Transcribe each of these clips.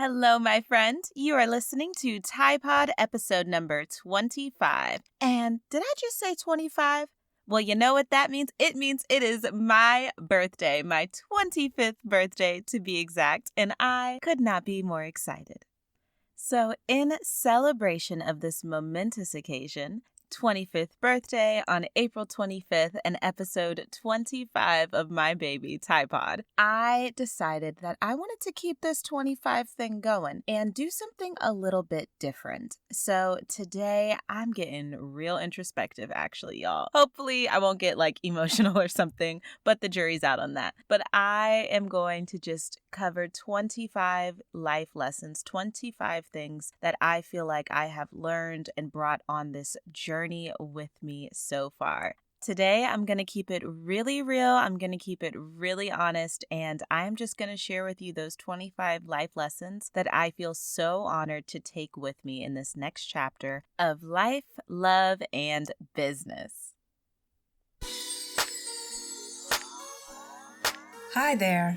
Hello, my friend. You are listening to Pod episode number 25. And did I just say 25? Well, you know what that means? It means it is my birthday, my 25th birthday to be exact, and I could not be more excited. So, in celebration of this momentous occasion, 25th birthday on April 25th and episode 25 of my baby Pod, I decided that I wanted to keep this 25 thing going and do something a little bit different. So today I'm getting real introspective, actually, y'all. Hopefully I won't get emotional or something, but the jury's out on that. But I am going to just cover 25 life lessons, 25 things that I feel like I have learned and brought on this journey with me so far. Today, I'm going to keep it really real. I'm going to keep it really honest. And I'm just going to share with you those 25 life lessons that I feel so honored to take with me in this next chapter of life, love, and business. Hi there.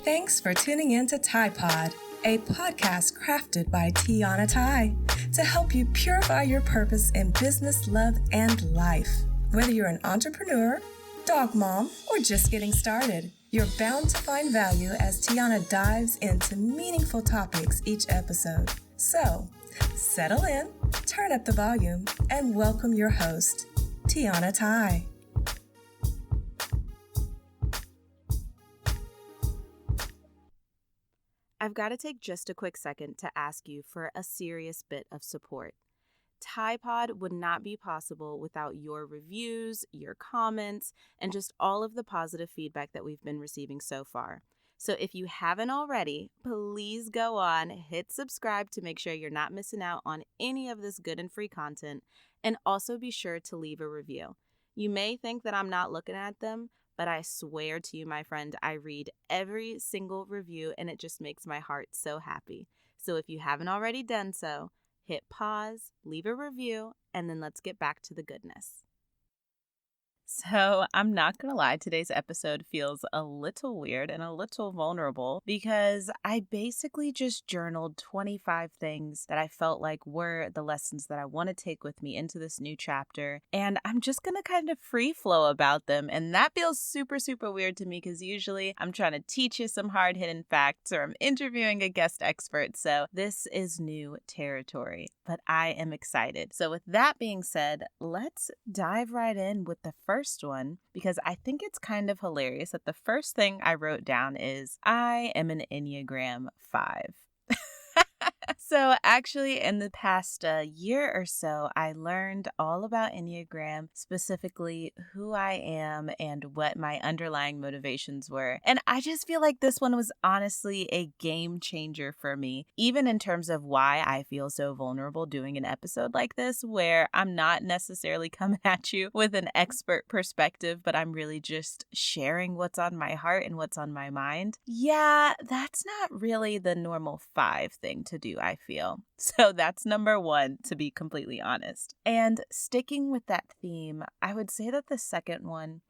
Thanks for tuning in to Pod, a podcast crafted by Tiana Tai to help you purify your purpose in business, love, and life. Whether you're an entrepreneur, dog mom, or just getting started, you're bound to find value as Tiana dives into meaningful topics each episode. So, settle in, turn up the volume, and welcome your host, Tiana Tai. I've got to take just a quick second to ask you for a serious bit of support. Pod would not be possible without your reviews, your comments, and just all of the positive feedback that we've been receiving so far. So if you haven't already, please go on, hit subscribe to make sure you're not missing out on any of this good and free content, and also be sure to leave a review. You may think that I'm not looking at them, but I swear to you, my friend, I read every single review and it just makes my heart so happy. So if you haven't already done so, hit pause, leave a review, and then let's get back to the goodness. So I'm not going to lie, today's episode feels a little weird and a little vulnerable because I basically just journaled 25 things that I felt like were the lessons that I want to take with me into this new chapter. And I'm just going to kind of free flow about them. And that feels super, super weird to me because usually I'm trying to teach you some hard hitting facts or I'm interviewing a guest expert. So this is new territory, but I am excited. So with that being said, let's dive right in with the first one, because I think it's kind of hilarious that the first thing I wrote down is I am an Enneagram 5. So actually in the past year or so, I learned all about Enneagram, specifically who I am and what my underlying motivations were. And I just feel like this one was honestly a game changer for me, even in terms of why I feel so vulnerable doing an episode like this, where I'm not necessarily coming at you with an expert perspective, but I'm really just sharing what's on my heart and what's on my mind. Yeah, that's not really the normal 5 thing to do, I feel. So that's number 1, to be completely honest. And sticking with that theme, I would say that the second one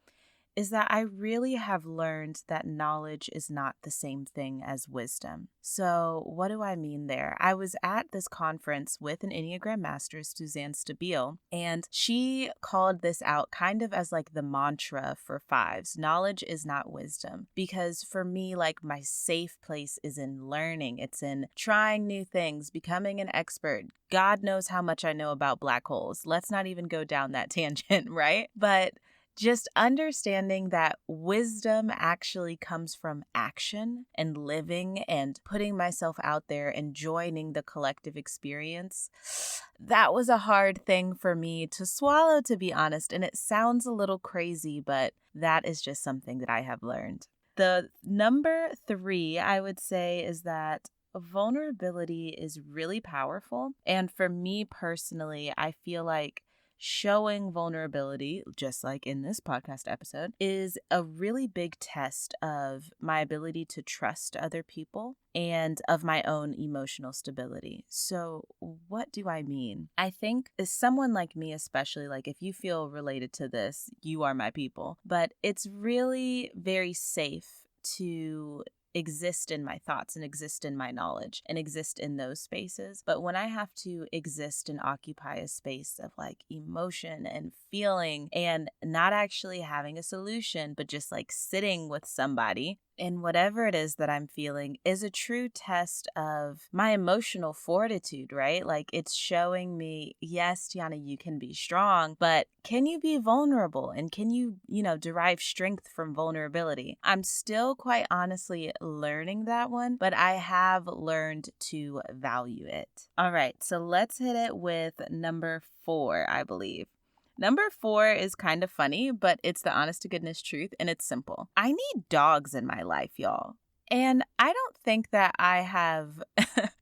is that I really have learned that knowledge is not the same thing as wisdom. So what do I mean there? I was at this conference with an Enneagram Master, Suzanne Stabile, and she called this out kind of as like the mantra for 5s. Knowledge is not wisdom. Because for me, my safe place is in learning. It's in trying new things, becoming an expert. God knows how much I know about black holes. Let's not even go down that tangent, right? But just understanding that wisdom actually comes from action and living and putting myself out there and joining the collective experience. That was a hard thing for me to swallow, to be honest. And it sounds a little crazy, but that is just something that I have learned. The number 3, I would say, is that vulnerability is really powerful. And for me personally, I feel like showing vulnerability, just like in this podcast episode, is a really big test of my ability to trust other people and of my own emotional stability. So what do I mean? I think as someone like me, especially, if you feel related to this, you are my people. But it's really very safe to exist in my thoughts and exist in my knowledge and exist in those spaces. But when I have to exist and occupy a space of like emotion and feeling and not actually having a solution, but just like sitting with somebody and whatever it is that I'm feeling is a true test of my emotional fortitude, right? Like it's showing me, yes, Tiana, you can be strong, but can you be vulnerable? And can you, derive strength from vulnerability? I'm still quite honestly learning that one, but I have learned to value it. All right, so let's hit it with number 4, I believe. Number 4 is kind of funny, but it's the honest to goodness truth, and it's simple. I need dogs in my life, y'all. And I don't think that I have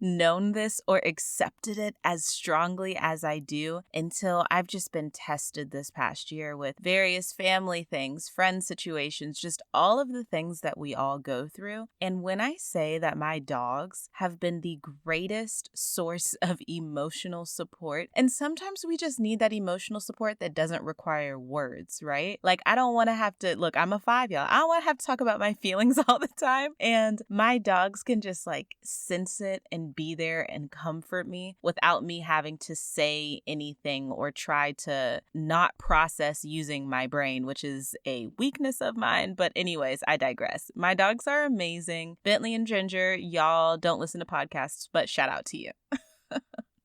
known this or accepted it as strongly as I do until I've just been tested this past year with various family things, friend situations, just all of the things that we all go through. And when I say that my dogs have been the greatest source of emotional support, and sometimes we just need that emotional support that doesn't require words, right? Like I don't want to have to, look, I'm a 5, y'all. I don't want to have to talk about my feelings all the time. And my dogs can just like sense it and be there and comfort me without me having to say anything or try to not process using my brain, which is a weakness of mine. But anyways, I digress. My dogs are amazing. Bentley and Ginger, y'all don't listen to podcasts, but shout out to you.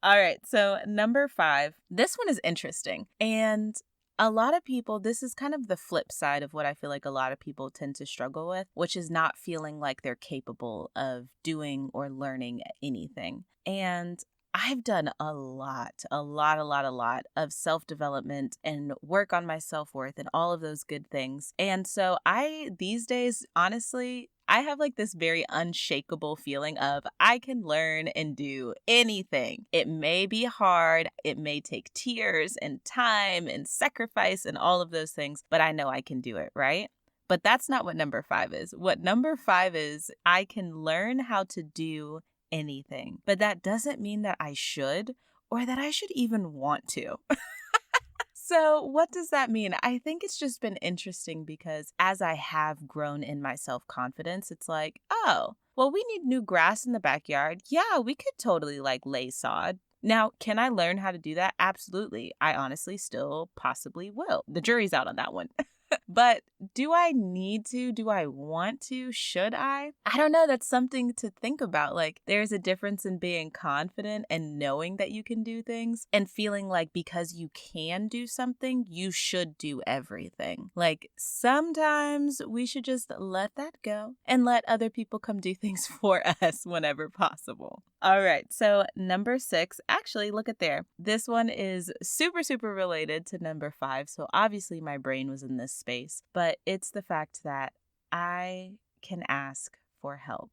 All right, so number 5, this one is interesting. And a lot of people, this is kind of the flip side of what I feel like a lot of people tend to struggle with, which is not feeling like they're capable of doing or learning anything. And I've done a lot of self-development and work on my self-worth and all of those good things. And so these days, honestly, I have like this very unshakable feeling of I can learn and do anything. It may be hard. It may take tears and time and sacrifice and all of those things, but I know I can do it, right? But that's not what number 5 is. What number 5 is, I can learn how to do anything. But that doesn't mean that I should or that I should even want to. So what does that mean? I think it's just been interesting because as I have grown in my self-confidence, it's like, oh, well, we need new grass in the backyard. Yeah, we could totally like lay sod. Now, can I learn how to do that? Absolutely. I honestly still possibly will. The jury's out on that one. But do I need to? Do I want to? Should I? I don't know. That's something to think about. Like, there's a difference in being confident and knowing that you can do things and feeling like because you can do something, you should do everything. Like, sometimes we should just let that go and let other people come do things for us whenever possible. All right. So number 6, actually, look at there. This one is super, super related to number 5. So obviously my brain was in this space, but it's the fact that I can ask for help.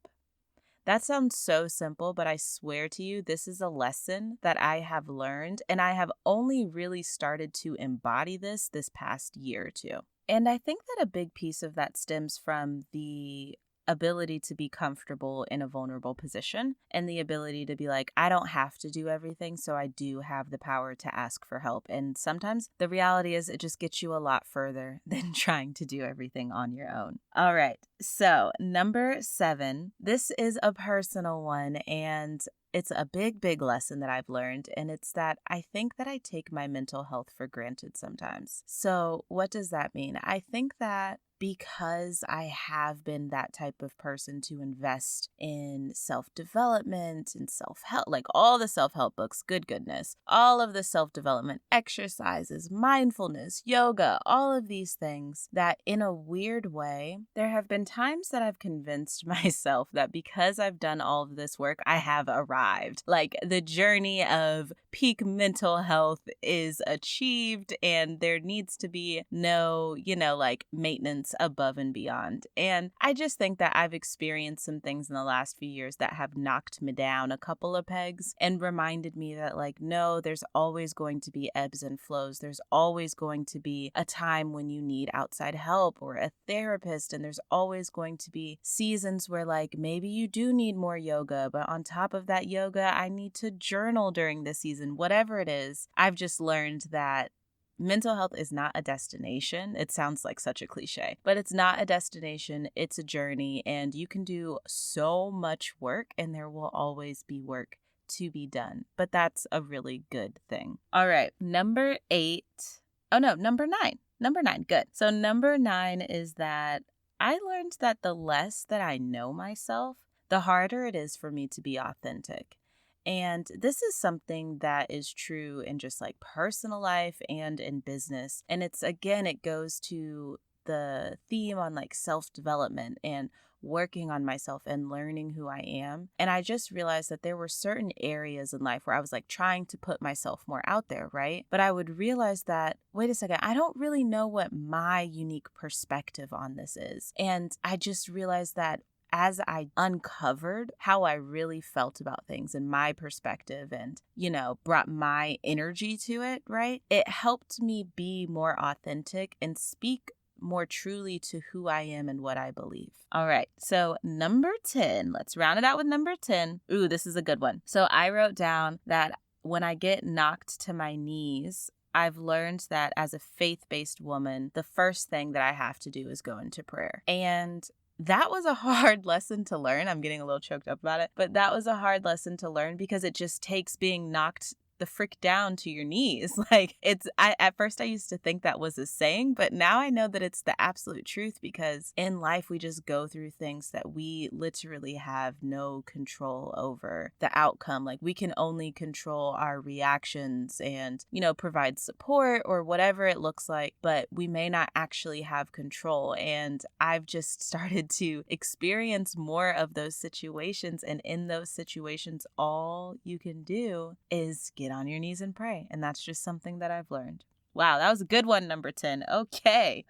That sounds so simple, but I swear to you, this is a lesson that I have learned, and I have only really started to embody this past year or two. And I think that a big piece of that stems from the ability to be comfortable in a vulnerable position and the ability to be like, I don't have to do everything, so I do have the power to ask for help. And sometimes the reality is it just gets you a lot further than trying to do everything on your own. All right, so number 7, this is a personal one, and it's a big, big lesson that I've learned, and it's that I think that I take my mental health for granted sometimes. So what does that mean? I think that because I have been that type of person to invest in self-development and self-help, like all the self-help books, goodness, all of the self-development exercises, mindfulness, yoga, all of these things, that in a weird way, there have been times that I've convinced myself that because I've done all of this work, I have arrived. Like the journey of peak mental health is achieved and there needs to be no, like maintenance above and beyond. And I just think that I've experienced some things in the last few years that have knocked me down a couple of pegs and reminded me that like, no, there's always going to be ebbs and flows. There's always going to be a time when you need outside help or a therapist. And there's always going to be seasons where like maybe you do need more yoga, but on top of that yoga, I need to journal during this season. Whatever it is, I've just learned that mental health is not a destination. It sounds like such a cliche, but it's not a destination. It's a journey, and you can do so much work, and there will always be work to be done. But that's a really good thing. All right, number 8. Oh no, number 9. Number 9, good. So number 9 is that I learned that the less that I know myself, the harder it is for me to be authentic. And this is something that is true in just like personal life and in business. And it goes to the theme on like self-development and working on myself and learning who I am. And I just realized that there were certain areas in life where I was like trying to put myself more out there, right? But I would realize that, wait a second, I don't really know what my unique perspective on this is. And I just realized that as I uncovered how I really felt about things and my perspective and, brought my energy to it, right? It helped me be more authentic and speak more truly to who I am and what I believe. All right. So number 10, let's round it out with number 10. Ooh, this is a good one. So I wrote down that when I get knocked to my knees, I've learned that as a faith-based woman, the first thing that I have to do is go into prayer. And that was a hard lesson to learn. I'm getting a little choked up about it, but that was a hard lesson to learn because it just takes being knocked the frick down to your knees. At first I used to think that was a saying, but now I know that it's the absolute truth, because in life we just go through things that we literally have no control over the outcome. Like, we can only control our reactions and, provide support or whatever it looks like, but we may not actually have control. And I've just started to experience more of those situations. And in those situations, all you can do is get on your knees and pray. And that's just something that I've learned. Wow, that was a good one, number 10. Okay.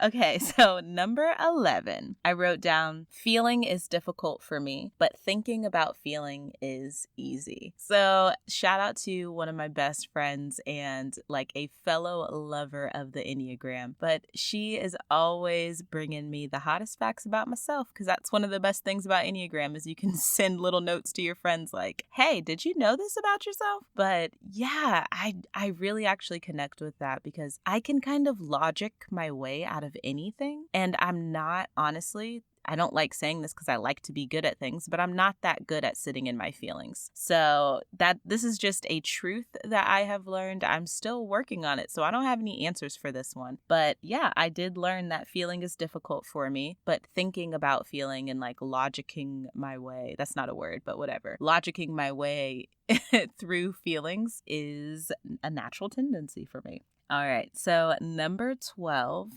Okay, so number 11, I wrote down, feeling is difficult for me, but thinking about feeling is easy. So shout out to one of my best friends and like a fellow lover of the Enneagram, but she is always bringing me the hottest facts about myself, because that's one of the best things about Enneagram is you can send little notes to your friends like, hey, did you know this about yourself? But yeah, I really actually connect with that, because I can kind of logic my way out of anything. And I'm not, honestly, I don't like saying this because I like to be good at things, but I'm not that good at sitting in my feelings. So this is just a truth that I have learned. I'm still working on it, so I don't have any answers for this one. But yeah, I did learn that feeling is difficult for me, but thinking about feeling and like logicking my way, that's not a word, but whatever. Logicking my way through feelings is a natural tendency for me. All right, so number 12.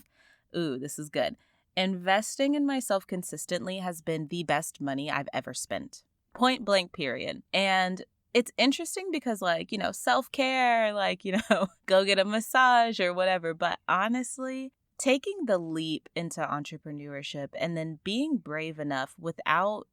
Ooh, this is good. Investing in myself consistently has been the best money I've ever spent. Point blank, period. And it's interesting because, self-care, go get a massage or whatever. But honestly, taking the leap into entrepreneurship and then being brave enough without,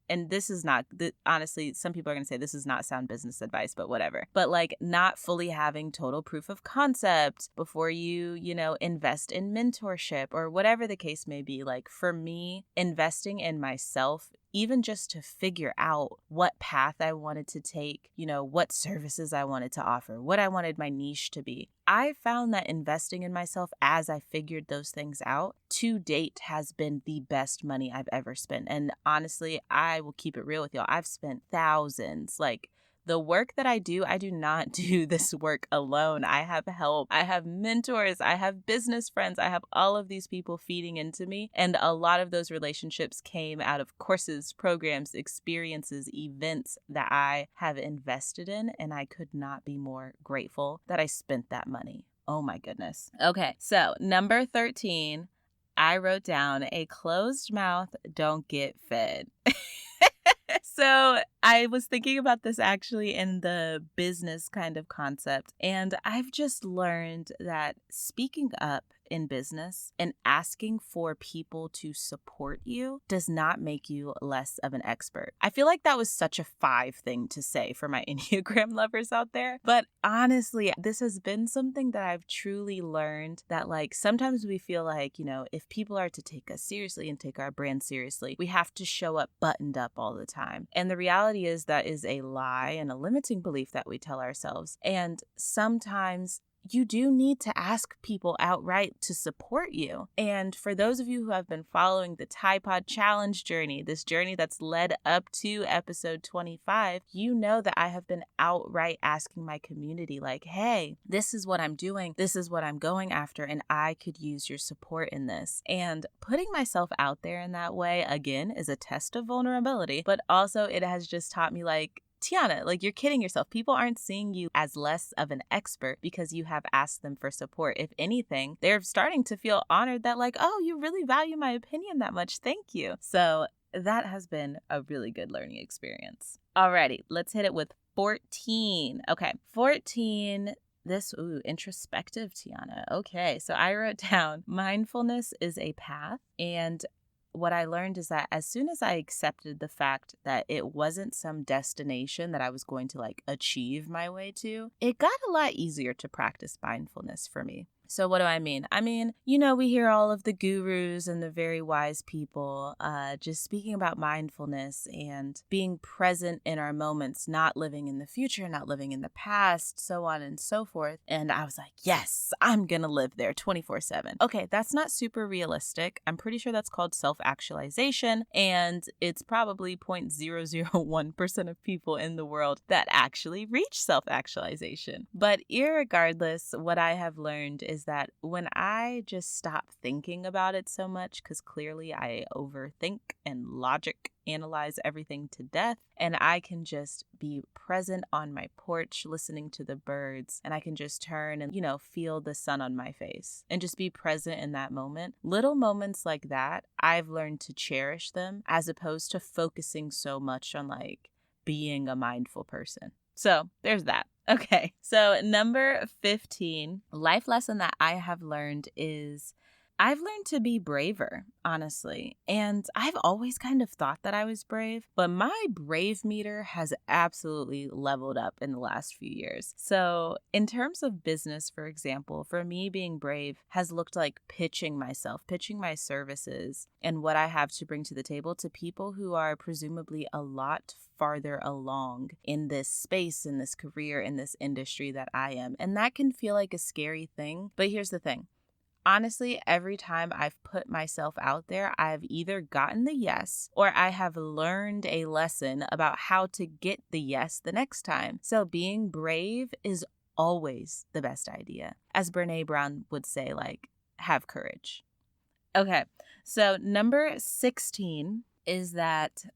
and this is not, honestly, some people are going to say this is not sound business advice, but whatever. But not fully having total proof of concept before you, invest in mentorship or whatever the case may be. Like, for me, investing in myself, even just to figure out what path I wanted to take, what services I wanted to offer, what I wanted my niche to be. I found that investing in myself as I figured those things out to date has been the best money I've ever spent. And honestly, I will keep it real with y'all. I've spent thousands. The work that I do not do this work alone. I have help. I have mentors. I have business friends. I have all of these people feeding into me. And a lot of those relationships came out of courses, programs, experiences, events that I have invested in. And I could not be more grateful that I spent that money. Oh my goodness. Okay, so number 13, I wrote down, a closed mouth don't get fed. So I was thinking about this actually in the business kind of concept, and I've just learned that speaking up in business and asking for people to support you does not make you less of an expert. I feel like that was such a 5 thing to say for my Enneagram lovers out there. But honestly, this has been something that I've truly learned, that sometimes we feel like, if people are to take us seriously and take our brand seriously, we have to show up buttoned up all the time. And the reality is that is a lie and a limiting belief that we tell ourselves. And sometimes you do need to ask people outright to support you. And for those of you who have been following the Tide Pod Challenge journey, this journey that's led up to episode 25, you know that I have been outright asking my community, like, hey, this is what I'm doing, this is what I'm going after, and I could use your support in this. And putting myself out there in that way, again, is a test of vulnerability, but also it has just taught me, like, Tiana, like, you're kidding yourself. People aren't seeing you as less of an expert because you have asked them for support. If anything, they're starting to feel honored that, like, oh, you really value my opinion that much. Thank you. So that has been a really good learning experience. Alrighty, let's hit it with 14. Okay, 14. Introspective, Tiana. Okay, so I wrote down mindfulness is a path, and what I learned is that as soon as I accepted the fact that it wasn't some destination that I was going to like achieve my way to, it got a lot easier to practice mindfulness for me. So what do I mean? I mean, we hear all of the gurus and the very wise people just speaking about mindfulness and being present in our moments, not living in the future, not living in the past, so on and so forth. And I was like, yes, I'm going to live there 24/7. Okay, that's not super realistic. I'm pretty sure that's called self-actualization. And it's probably 0.001% of people in the world that actually reach self-actualization. But irregardless, what I have learned is that when I just stop thinking about it so much, because clearly I overthink and logic analyze everything to death, and I can just be present on my porch listening to the birds, and I can just turn and, feel the sun on my face and just be present in that moment. Little moments like that, I've learned to cherish them as opposed to focusing so much on like being a mindful person. So there's that. Okay, so number 15, life lesson that I have learned is I've learned to be braver, honestly. And I've always kind of thought that I was brave, but my brave meter has absolutely leveled up in the last few years. So in terms of business, for example, for me, being brave has looked like pitching myself, pitching my services and what I have to bring to the table to people who are presumably a lot farther along in this space, in this career, in this industry that I am. And that can feel like a scary thing. But here's the thing. Honestly, every time I've put myself out there, I've either gotten the yes or I have learned a lesson about how to get the yes the next time. So being brave is always the best idea. As Brene Brown would say, like, have courage. Okay, so number 16 is that,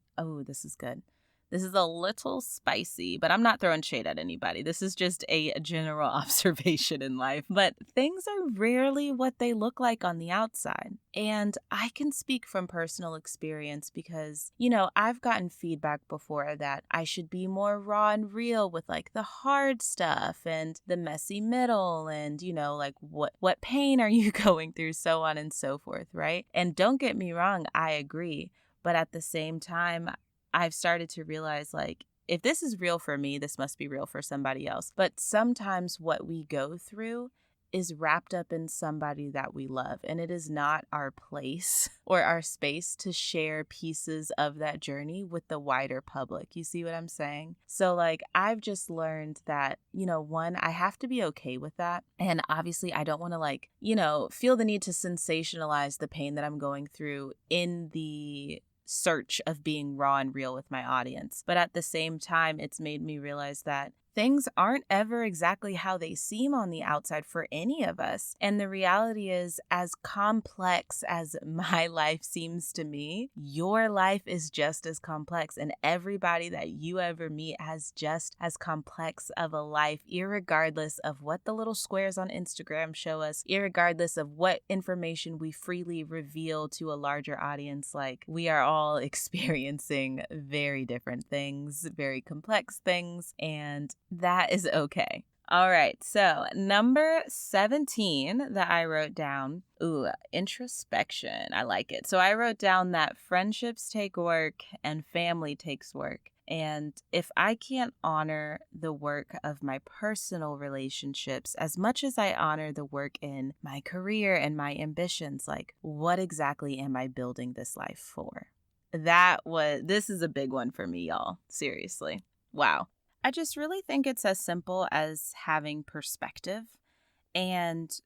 this is good. This is a little spicy, but I'm not throwing shade at anybody. This is just a general observation in life. But things are rarely what they look like on the outside. And I can speak from personal experience because, I've gotten feedback before that I should be more raw and real with like the hard stuff and the messy middle and, like what pain are you going through, so on and so forth, right? And don't get me wrong, I agree. But at the same time, I've started to realize, like, if this is real for me, this must be real for somebody else. But sometimes what we go through is wrapped up in somebody that we love, and it is not our place or our space to share pieces of that journey with the wider public. You see what I'm saying? So, like, I've just learned that, one, I have to be okay with that. And obviously, I don't want to, like, feel the need to sensationalize the pain that I'm going through in the search of being raw and real with my audience. But at the same time, it's made me realize that things aren't ever exactly how they seem on the outside for any of us. And the reality is, as complex as my life seems to me, your life is just as complex. And everybody that you ever meet has just as complex of a life, irregardless of what the little squares on Instagram show us, irregardless of what information we freely reveal to a larger audience. Like, we are all experiencing very different things, very complex things, and that is okay. All right, so number 17 that I wrote down, introspection. I like it. So I wrote down that friendships take work and family takes work. And if I can't honor the work of my personal relationships as much as I honor the work in my career and my ambitions, like, what exactly am I building this life for? This is a big one for me, y'all. Seriously. Wow. I just really think it's as simple as having perspective. and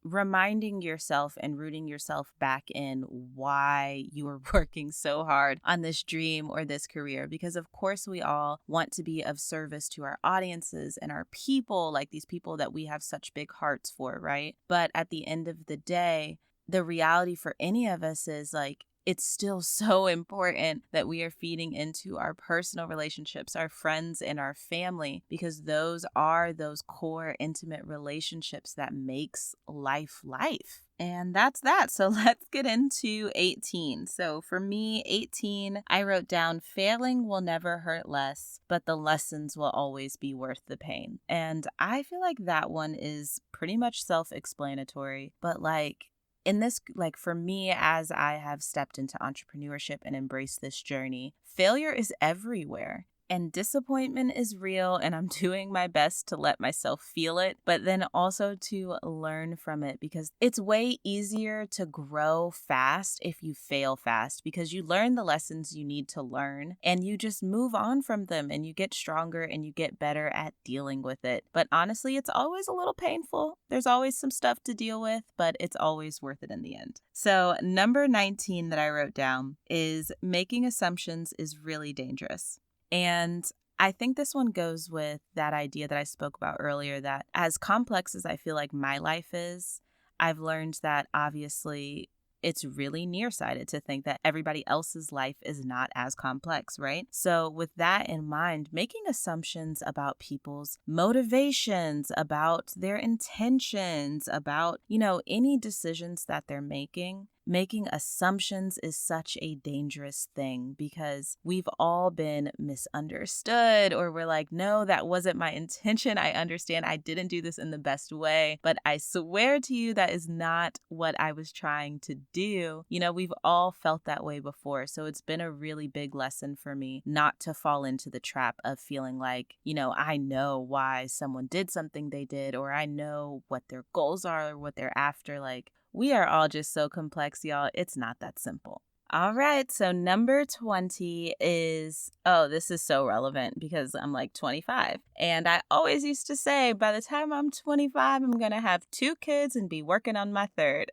reminding yourself and rooting yourself back in why you are working so hard on this dream or this career. Because, of course, we all want to be of service to our audiences and our people, like these people that we have such big hearts for, right? But at the end of the day, the reality for any of us is like, it's still so important that we are feeding into our personal relationships, our friends, and our family, because those are those core intimate relationships that makes life life. And that's that. So let's get into 18. So for me, 18, I wrote down failing will never hurt less, but the lessons will always be worth the pain. And I feel like that one is pretty much self-explanatory, but like, in this, like for me, as I have stepped into entrepreneurship and embraced this journey, failure is everywhere. And disappointment is real, and I'm doing my best to let myself feel it, but then also to learn from it, because it's way easier to grow fast if you fail fast, because you learn the lessons you need to learn and you just move on from them and you get stronger and you get better at dealing with it. But honestly, it's always a little painful. There's always some stuff to deal with, but it's always worth it in the end. So number 19 that I wrote down is making assumptions is really dangerous. And I think this one goes with that idea that I spoke about earlier, that as complex as I feel like my life is, I've learned that obviously it's really nearsighted to think that everybody else's life is not as complex, right? So with that in mind, making assumptions about people's motivations, about their intentions, about, any decisions that they're making assumptions is such a dangerous thing, because we've all been misunderstood, or we're like, no, that wasn't my intention. I understand I didn't do this in the best way, but I swear to you that is not what I was trying to do. We've all felt that way before. So it's been a really big lesson for me not to fall into the trap of feeling like, I know why someone did something they did, or I know what their goals are or what they're after. Like, we are all just so complex, y'all. It's not that simple. All right. So number 20 is, this is so relevant because I'm like 25. And I always used to say, by the time I'm 25, I'm going to have 2 kids and be working on my 3rd.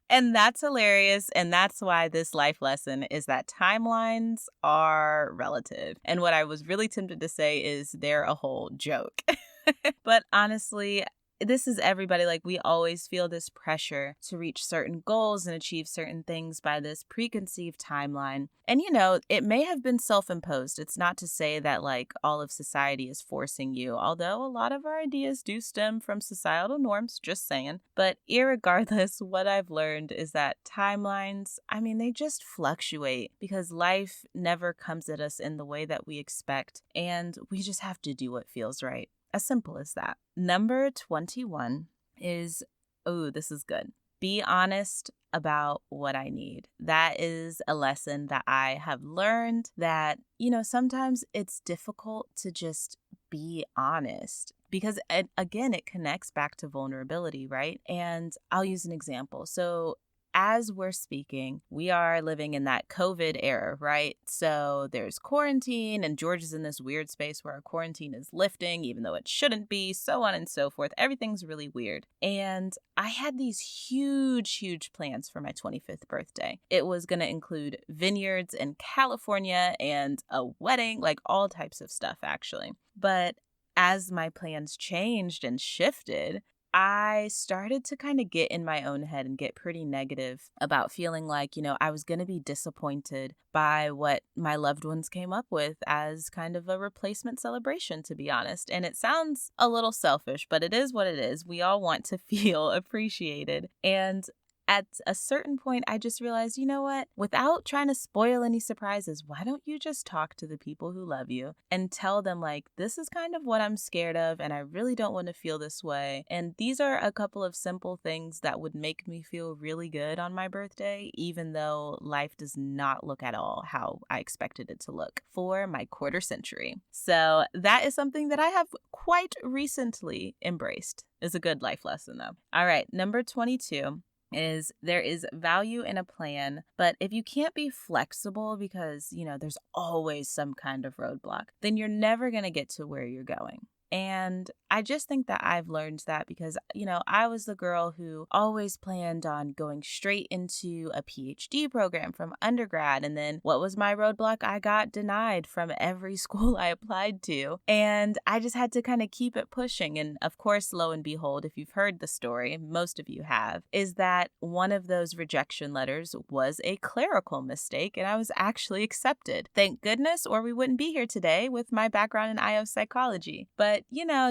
And that's hilarious. And that's why this life lesson is that timelines are relative. And what I was really tempted to say is they're a whole joke. But honestly, this is everybody. Like, we always feel this pressure to reach certain goals and achieve certain things by this preconceived timeline. And, it may have been self-imposed. It's not to say that like all of society is forcing you, although a lot of our ideas do stem from societal norms, just saying. But irregardless, what I've learned is that timelines, they just fluctuate because life never comes at us in the way that we expect. And we just have to do what feels right. As simple as that. Number 21 is, this is good. Be honest about what I need. That is a lesson that I have learned, that, sometimes it's difficult to just be honest, because it connects back to vulnerability, right? And I'll use an example. So as we're speaking, we are living in that COVID era, right? So there's quarantine, and Georgia's in this weird space where our quarantine is lifting, even though it shouldn't be, so on and so forth. Everything's really weird. And I had these huge, huge plans for my 25th birthday. It was going to include vineyards in California and a wedding, like all types of stuff, actually. But as my plans changed and shifted, I started to kind of get in my own head and get pretty negative about feeling like, I was going to be disappointed by what my loved ones came up with as kind of a replacement celebration, to be honest. And it sounds a little selfish, but it is what it is. We all want to feel appreciated. And at a certain point, I just realized, you know what? Without trying to spoil any surprises, why don't you just talk to the people who love you and tell them, like, this is kind of what I'm scared of, and I really don't want to feel this way. And these are a couple of simple things that would make me feel really good on my birthday, even though life does not look at all how I expected it to look for my quarter century. So that is something that I have quite recently embraced. It's a good life lesson, though. All right, number 22. Is there is value in a plan, but if you can't be flexible because, there's always some kind of roadblock, then you're never going to get to where you're going. And I just think that I've learned that because, I was the girl who always planned on going straight into a PhD program from undergrad. And then what was my roadblock? I got denied from every school I applied to. And I just had to kind of keep it pushing. And of course, lo and behold, if you've heard the story, most of you have, is that one of those rejection letters was a clerical mistake and I was actually accepted. Thank goodness, or we wouldn't be here today with my background in IO psychology. But,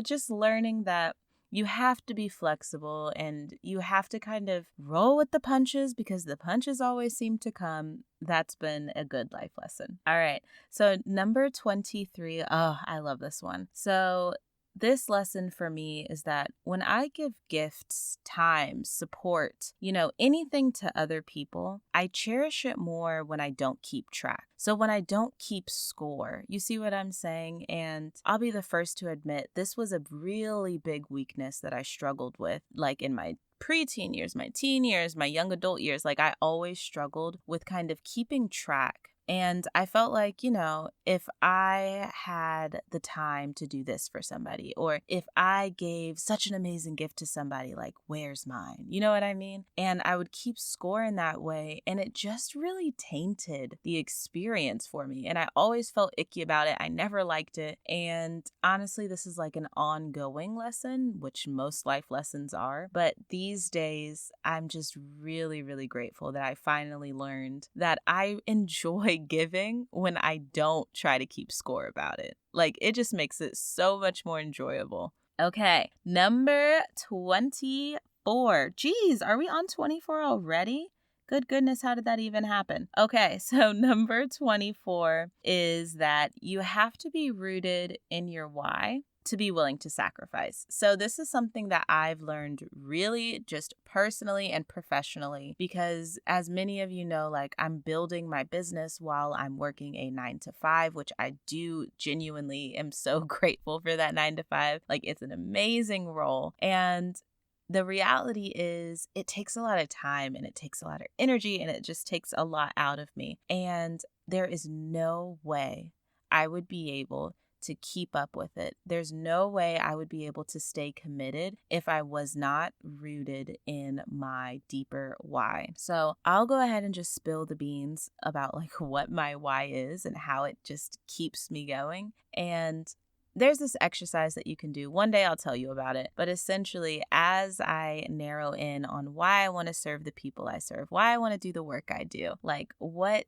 just learning that you have to be flexible and you have to kind of roll with the punches because the punches always seem to come. That's been a good life lesson. All right. So number 23. Oh, I love this one. So this lesson for me is that when I give gifts, time, support, anything to other people, I cherish it more when I don't keep track. So when I don't keep score, you see what I'm saying? And I'll be the first to admit this was a really big weakness that I struggled with, like in my preteen years, my teen years, my young adult years. Like I always struggled with kind of keeping track. And I felt like, if I had the time to do this for somebody, or if I gave such an amazing gift to somebody, like, where's mine? You know what I mean? And I would keep score in that way. And it just really tainted the experience for me. And I always felt icky about it. I never liked it. And honestly, this is like an ongoing lesson, which most life lessons are. But these days, I'm just really, really grateful that I finally learned that I enjoy giving when I don't try to keep score about it. Like, it just makes it so much more enjoyable. Okay, number 24. Geez, are we on 24 already? Good goodness, how did that even happen? Okay, so number 24 is that you have to be rooted in your why to be willing to sacrifice. So this is something that I've learned really just personally and professionally because as many of you know, like I'm building my business while I'm working a 9-to-5, which I do genuinely am so grateful for that 9-to-5. Like it's an amazing role. And the reality is it takes a lot of time and it takes a lot of energy and it just takes a lot out of me. And there is no way I would be able to keep up with it. There's no way I would be able to stay committed if I was not rooted in my deeper why. So I'll go ahead and just spill the beans about like what my why is and how it just keeps me going. And there's this exercise that you can do. One day I'll tell you about it. But essentially, as I narrow in on why I want to serve the people I serve, why I want to do the work I do, like what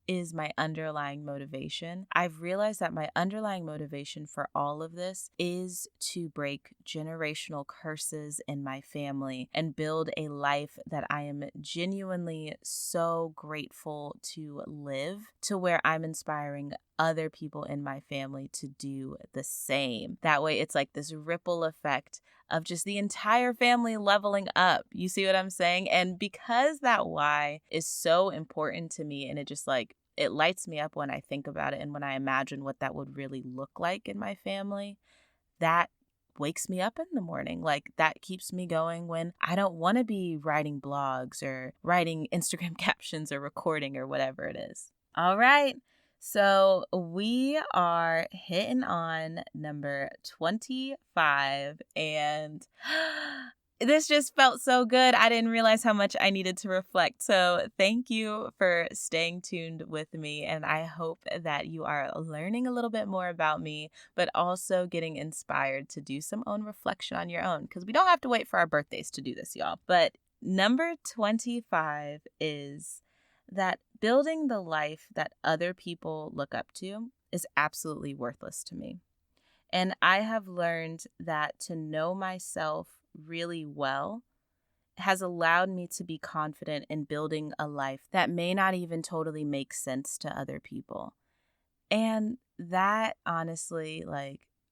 is my underlying motivation, I've realized that my underlying motivation for all of this is to break generational curses in my family and build a life that I am genuinely so grateful to live, to where I'm inspiring other people in my family to do the same. That way it's like this ripple effect of just the entire family leveling up. You see what I'm saying? And because that why is so important to me and it lights me up when I think about it and when I imagine what that would really look like in my family, that wakes me up in the morning. Like that keeps me going when I don't want to be writing blogs or writing Instagram captions or recording or whatever it is. All right. So we are hitting on number 25 and this just felt so good. I didn't realize how much I needed to reflect. So thank you for staying tuned with me. And I hope that you are learning a little bit more about me, but also getting inspired to do some own reflection on your own, because we don't have to wait for our birthdays to do this, y'all. But number 25 is that building the life that other people look up to is absolutely worthless to me. And I have learned that to know myself really well has allowed me to be confident in building a life that may not even totally make sense to other people. And that honestly,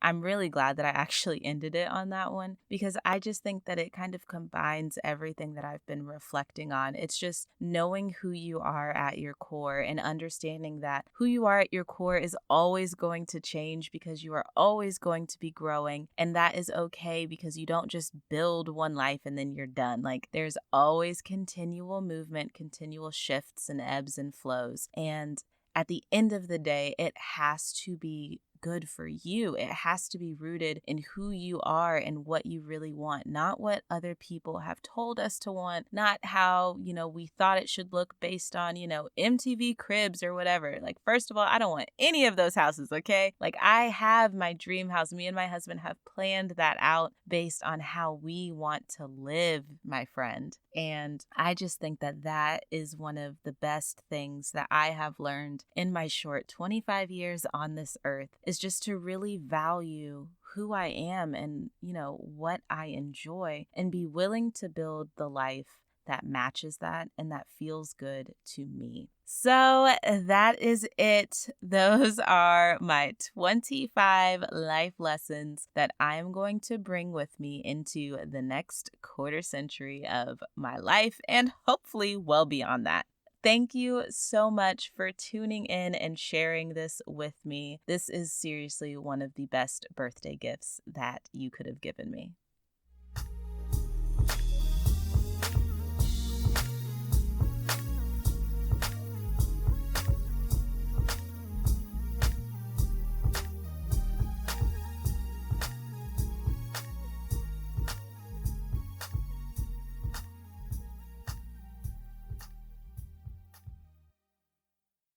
I'm really glad that I actually ended it on that one, because I just think that it kind of combines everything that I've been reflecting on. It's just knowing who you are at your core and understanding that who you are at your core is always going to change because you are always going to be growing. And that is okay because you don't just build one life and then you're done. Like there's always continual movement, continual shifts and ebbs and flows. And at the end of the day, it has to be good for you. It has to be rooted in who you are and what you really want, not what other people have told us to want, not how, we thought it should look based on, MTV Cribs or whatever. Like, first of all, I don't want any of those houses, okay? Like, I have my dream house. Me and my husband have planned that out based on how we want to live, my friend. And I just think that that is one of the best things that I have learned in my short 25 years on this earth, is just to really value who I am and, what I enjoy, and be willing to build the life that matches that and that feels good to me. So that is it. Those are my 25 life lessons that I'm going to bring with me into the next quarter century of my life, and hopefully well beyond that. Thank you so much for tuning in and sharing this with me. This is seriously one of the best birthday gifts that you could have given me.